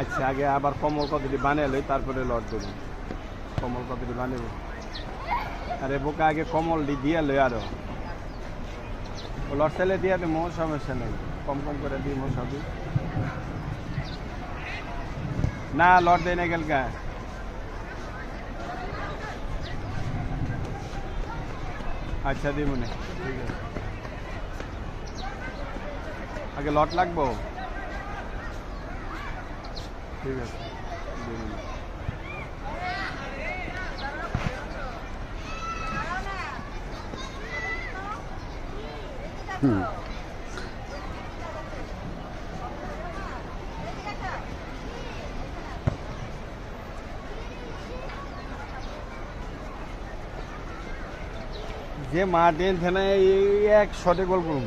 আচ্ছা আগে আবার কমল কতটি বানিয়ে লই তারপরে লট দেব কমল কতটি বানাবো আরে বোকা আগে কমল দিয়ে লই আরো লট চাইলে দিয়ে দেবো সমস্যা নেই কম কম করে দিই সবই না লট দেয় না গেলকা আচ্ছা দি মনে ঠিক আছে আগে লট লাগবো ঠিক আছে যে মা টেন থানায় এক শটে গোল করুন